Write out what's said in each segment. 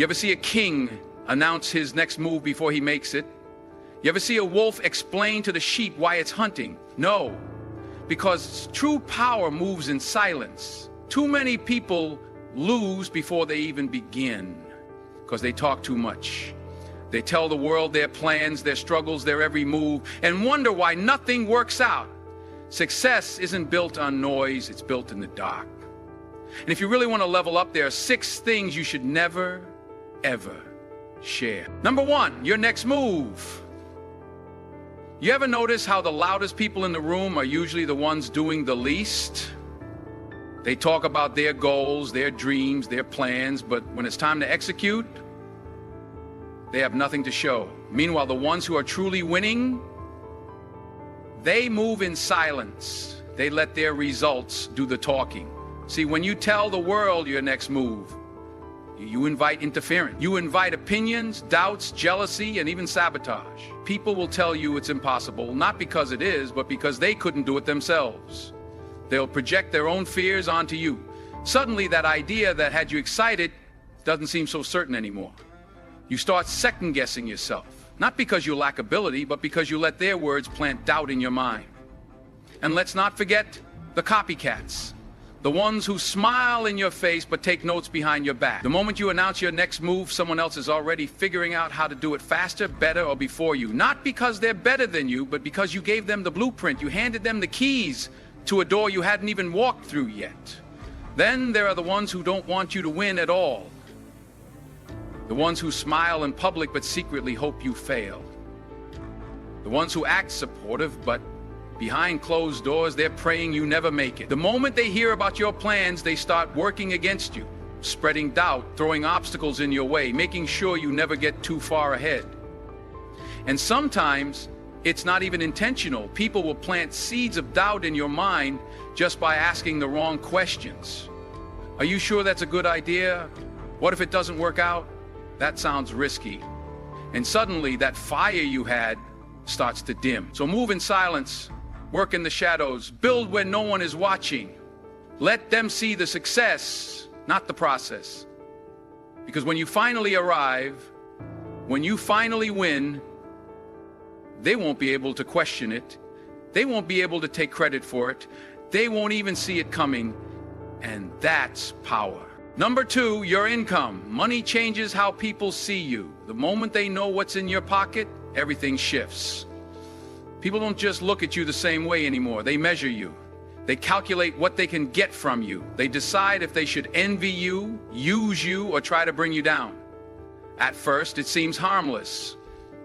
You ever see a king announce his next move before he makes it? You ever see a wolf explain to the sheep why it's hunting? No, because true power moves in silence. Too many people lose before they even begin because they talk too much. They tell the world their plans, their struggles, their every move, and wonder why nothing works out. Success isn't built on noise, it's built in the dark. And if you really want to level up, there are 6 things you should never, ever share. Number 1, your next move. You ever notice how the loudest people in the room are usually the ones doing the least? They talk about their goals, their dreams, their plans, but when it's time to execute, they have nothing to show. Meanwhile, the ones who are truly winning, they move in silence. They let their results do the talking. See, when you tell the world your next move, you invite interference. You invite opinions, doubts, jealousy, and even sabotage. People will tell you it's impossible, not because it is, but because they couldn't do it themselves. They'll project their own fears onto you. Suddenly, that idea that had you excited doesn't seem so certain anymore. You start second-guessing yourself, not because you lack ability, but because you let their words plant doubt in your mind. And let's not forget the copycats. The ones who smile in your face but take notes behind your back. The moment you announce your next move, someone else is already figuring out how to do it faster, better, or before you. Not because they're better than you, but because you gave them the blueprint. You handed them the keys to a door you hadn't even walked through yet. Then there are the ones who don't want you to win at all. The ones who smile in public but secretly hope you fail. The ones who act supportive but behind closed doors, they're praying you never make it. The moment they hear about your plans, they start working against you, spreading doubt, throwing obstacles in your way, making sure you never get too far ahead. And sometimes it's not even intentional. People will plant seeds of doubt in your mind just by asking the wrong questions. Are you sure that's a good idea? What if it doesn't work out? That sounds risky. And suddenly that fire you had starts to dim. So move in silence. Work in the shadows, build when no one is watching. Let them see the success, not the process. Because when you finally arrive, when you finally win, they won't be able to question it. They won't be able to take credit for it. They won't even see it coming. And that's power. Number 2, your income. Money changes how people see you. The moment they know what's in your pocket, everything shifts. People don't just look at you the same way anymore. They measure you. They calculate what they can get from you. They decide if they should envy you, use you, or try to bring you down. At first, it seems harmless.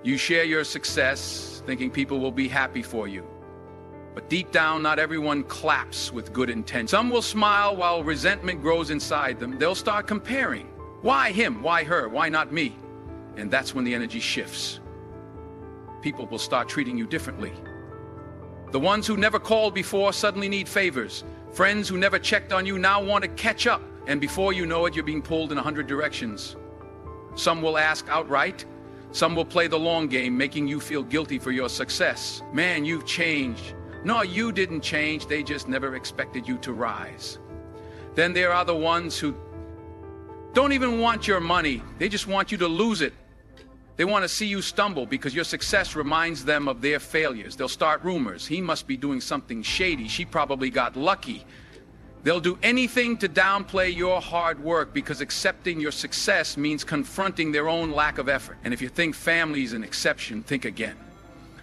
You share your success, thinking people will be happy for you. But deep down, not everyone claps with good intent. Some will smile while resentment grows inside them. They'll start comparing. Why him? Why her? Why not me? And that's when the energy shifts. People will start treating you differently. The ones who never called before suddenly need favors. Friends who never checked on you now want to catch up. And before you know it, you're being pulled in 100 directions. Some will ask outright. Some will play the long game, making you feel guilty for your success. Man, you've changed. No, you didn't change. They just never expected you to rise. Then there are the ones who don't even want your money. They just want you to lose it. They want to see you stumble because your success reminds them of their failures. They'll start rumors. He must be doing something shady. She probably got lucky. They'll do anything to downplay your hard work because accepting your success means confronting their own lack of effort. And if you think family is an exception, think again.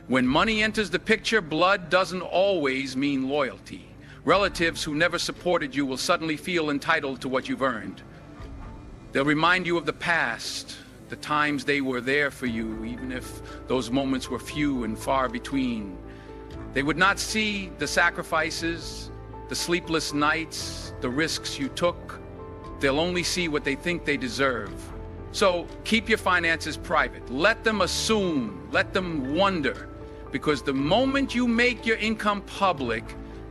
When money enters the picture, blood doesn't always mean loyalty. Relatives who never supported you will suddenly feel entitled to what you've earned. They'll remind you of the past, the times they were there for you, even if those moments were few and far between. They would not see the sacrifices, the sleepless nights, the risks you took. They'll only see what they think they deserve. So keep your finances private. Let them assume, let them wonder, because the moment you make your income public,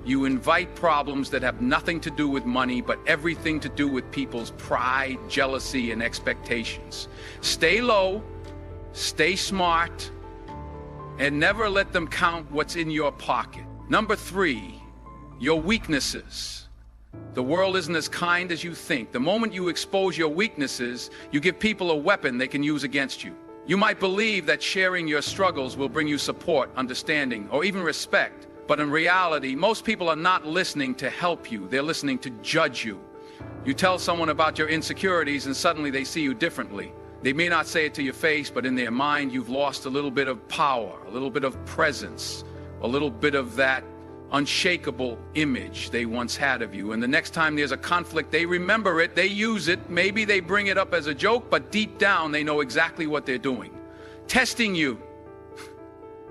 you invite problems that have nothing to do with money, but everything to do with people's pride, jealousy, and expectations. Stay low, stay smart, and never let them count what's in your pocket. Number 3, your weaknesses. The world isn't as kind as you think. The moment you expose your weaknesses, you give people a weapon they can use against you. You might believe that sharing your struggles will bring you support, understanding, or even respect. But in reality, most people are not listening to help you. They're listening to judge you. You tell someone about your insecurities and suddenly they see you differently. They may not say it to your face, but in their mind, you've lost a little bit of power, a little bit of presence, a little bit of that unshakable image they once had of you. And the next time there's a conflict, they remember it, they use it, maybe they bring it up as a joke, but deep down they know exactly what they're doing. Testing you,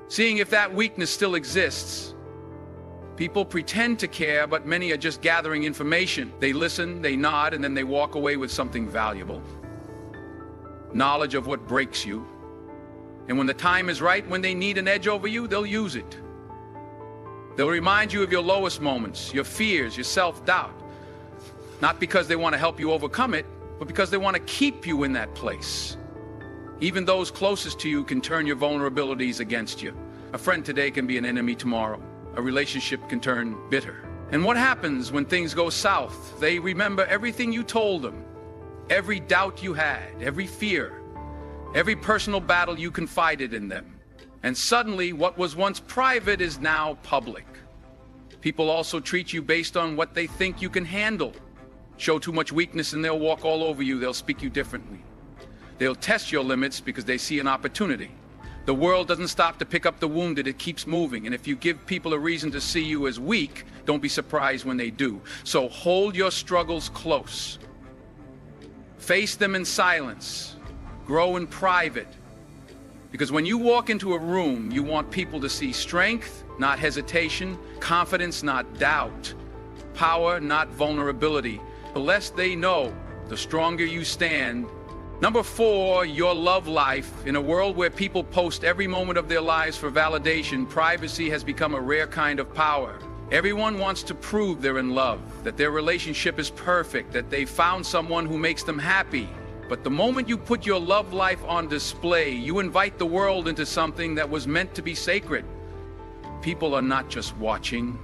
seeing if that weakness still exists. People pretend to care, but many are just gathering information. They listen, they nod, and then they walk away with something valuable. Knowledge of what breaks you. And when the time is right, when they need an edge over you, they'll use it. They'll remind you of your lowest moments, your fears, your self-doubt. Not because they want to help you overcome it, but because they want to keep you in that place. Even those closest to you can turn your vulnerabilities against you. A friend today can be an enemy tomorrow. A relationship can turn bitter. And what happens when things go south? They remember everything you told them, every doubt you had, every fear, every personal battle you confided in them. And suddenly, what was once private is now public. People also treat you based on what they think you can handle. Show too much weakness and they'll walk all over you. They'll speak you differently. They'll test your limits because they see an opportunity. The world doesn't stop to pick up the wounded, it keeps moving. And if you give people a reason to see you as weak, don't be surprised when they do. So hold your struggles close. Face them in silence. Grow in private. Because when you walk into a room, you want people to see strength, not hesitation, confidence, not doubt, power, not vulnerability. The less they know, the stronger you stand. Number 4, your love life. In a world where people post every moment of their lives for validation, privacy has become a rare kind of power. Everyone wants to prove they're in love, that their relationship is perfect, that they found someone who makes them happy. But the moment you put your love life on display, you invite the world into something that was meant to be sacred. People are not just watching,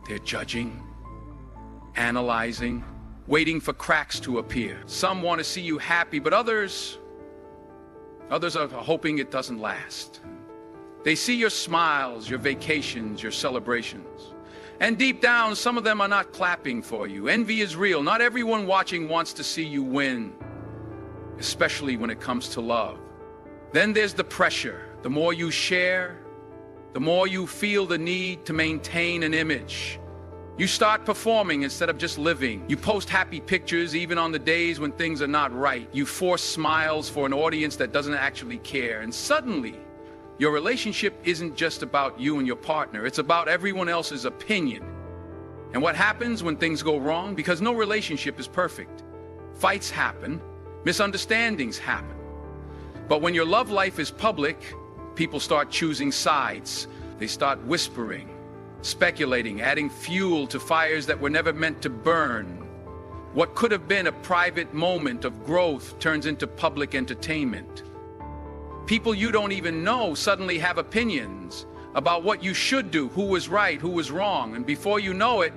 they're judging, analyzing, waiting for cracks to appear. Some want to see you happy, but others are hoping it doesn't last. They see your smiles, your vacations, your celebrations. And deep down, some of them are not clapping for you. Envy is real. Not everyone watching wants to see you win, especially when it comes to love. Then there's the pressure. The more you share, the more you feel the need to maintain an image. You start performing instead of just living. You post happy pictures even on the days when things are not right. You force smiles for an audience that doesn't actually care. And suddenly, your relationship isn't just about you and your partner. It's about everyone else's opinion. And what happens when things go wrong? Because no relationship is perfect. Fights happen. Misunderstandings happen. But when your love life is public, people start choosing sides. They start whispering, speculating, adding fuel to fires that were never meant to burn. What could have been a private moment of growth turns into public entertainment. People you don't even know suddenly have opinions about what you should do, who was right, who was wrong. And before you know it,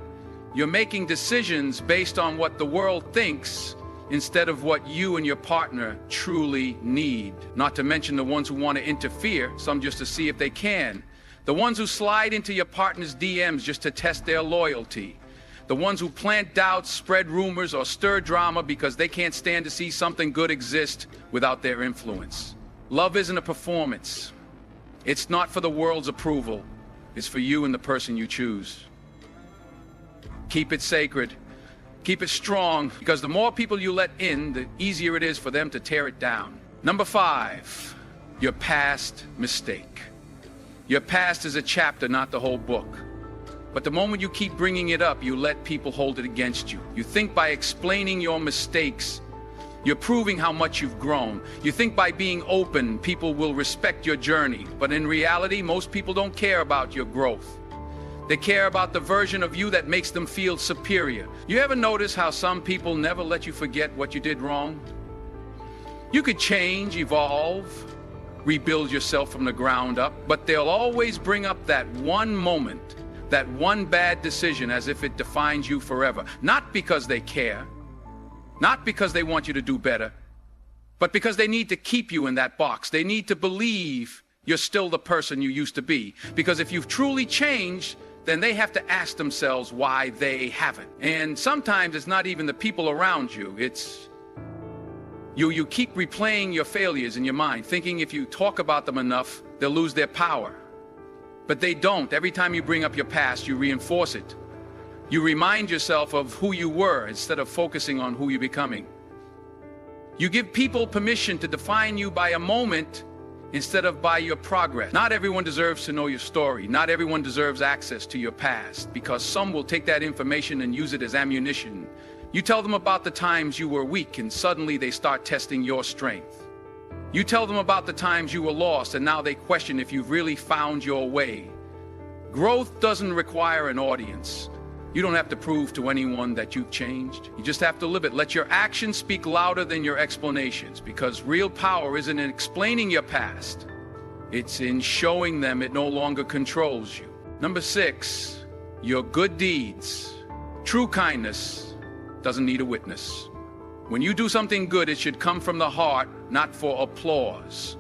you're making decisions based on what the world thinks instead of what you and your partner truly need. Not to mention the ones who want to interfere, some just to see if they can. The ones who slide into your partner's DMs just to test their loyalty. The ones who plant doubts, spread rumors, or stir drama because they can't stand to see something good exist without their influence. Love isn't a performance. It's not for the world's approval. It's for you and the person you choose. Keep it sacred. Keep it strong, because the more people you let in, the easier it is for them to tear it down. Number 5, your past mistake. Your past is a chapter, not the whole book. But the moment you keep bringing it up, you let people hold it against you. You think by explaining your mistakes, you're proving how much you've grown. You think by being open, people will respect your journey. But in reality, most people don't care about your growth. They care about the version of you that makes them feel superior. You ever notice how some people never let you forget what you did wrong? You could change, evolve, rebuild yourself from the ground up, but they'll always bring up that one moment that one bad decision as if it defines you forever. Not because they care, not because they want you to do better, but because they need to keep you in that box. They need to believe you're still the person you used to be. Because if you've truly changed, then they have to ask themselves why they haven't. And sometimes it's not even the people around you. It's you keep replaying your failures in your mind, thinking if you talk about them enough, they'll lose their power. But they don't. Every time you bring up your past, you reinforce it. You remind yourself of who you were instead of focusing on who you're becoming. You give people permission to define you by a moment instead of by your progress. Not everyone deserves to know your story. Not everyone deserves access to your past, because some will take that information and use it as ammunition. You tell them about the times you were weak and suddenly they start testing your strength. You tell them about the times you were lost and now they question if you've really found your way. Growth doesn't require an audience. You don't have to prove to anyone that you've changed. You just have to live it. Let your actions speak louder than your explanations, because real power isn't in explaining your past. It's in showing them it no longer controls you. Number 6, your good deeds. True kindness doesn't need a witness. When you do something good, it should come from the heart, not for applause.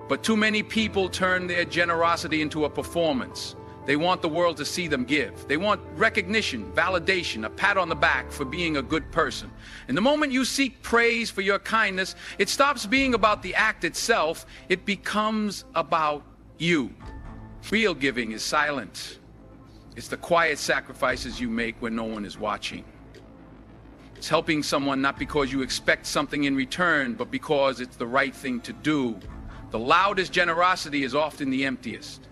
But too many people turn their generosity into a performance. They want the world to see them give. They want recognition, validation, a pat on the back for being a good person. And the moment you seek praise for your kindness, it stops being about the act itself. It becomes about you. Real giving is silent. It's the quiet sacrifices you make when no one is watching. It's helping someone not because you expect something in return, but because it's the right thing to do. The loudest generosity is often the emptiest.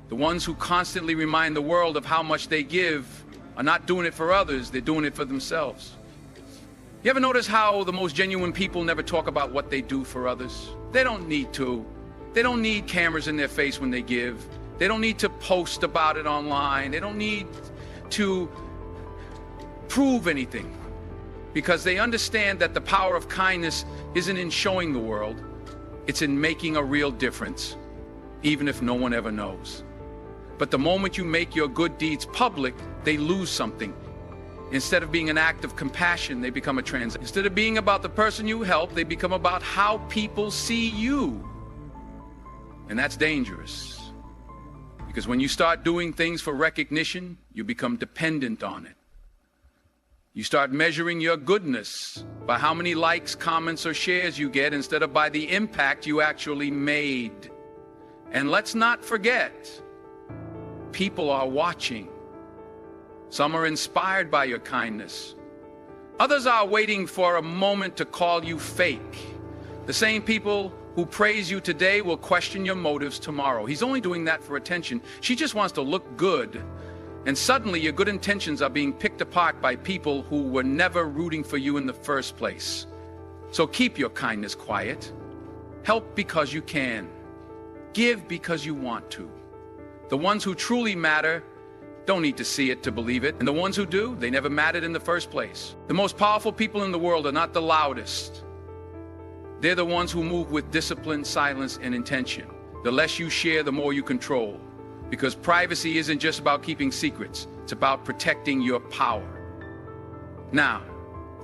The ones who constantly remind the world of how much they give are not doing it for others, they're doing it for themselves. You ever notice how the most genuine people never talk about what they do for others? They don't need to. They don't need cameras in their face when they give. They don't need to post about it online. They don't need to prove anything, because they understand that the power of kindness isn't in showing the world, it's in making a real difference, even if no one ever knows. But the moment you make your good deeds public, they lose something. Instead of being an act of compassion, they become a transaction. Instead of being about the person you help, they become about how people see you. And that's dangerous. Because when you start doing things for recognition, you become dependent on it. You start measuring your goodness by how many likes, comments, or shares you get instead of by the impact you actually made. And let's not forget, people are watching. Some are inspired by your kindness. Others are waiting for a moment to call you fake. The same people who praise you today will question your motives tomorrow. He's only doing that for attention. She just wants to look good. And suddenly your good intentions are being picked apart by people who were never rooting for you in the first place. So keep your kindness quiet. Help because you can. Give because you want to. The ones who truly matter don't need to see it to believe it. And the ones who do, they never mattered in the first place. The most powerful people in the world are not the loudest. They're the ones who move with discipline, silence, and intention. The less you share, the more you control. Because privacy isn't just about keeping secrets. It's about protecting your power. Now,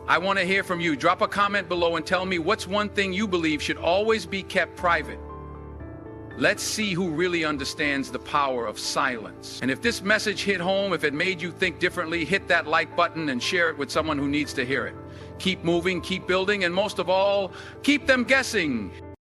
I want to hear from you. Drop a comment below and tell me what's one thing you believe should always be kept private. Let's see who really understands the power of silence. And if this message hit home, if it made you think differently, hit that like button and share it with someone who needs to hear it. Keep moving, keep building, and most of all, keep them guessing.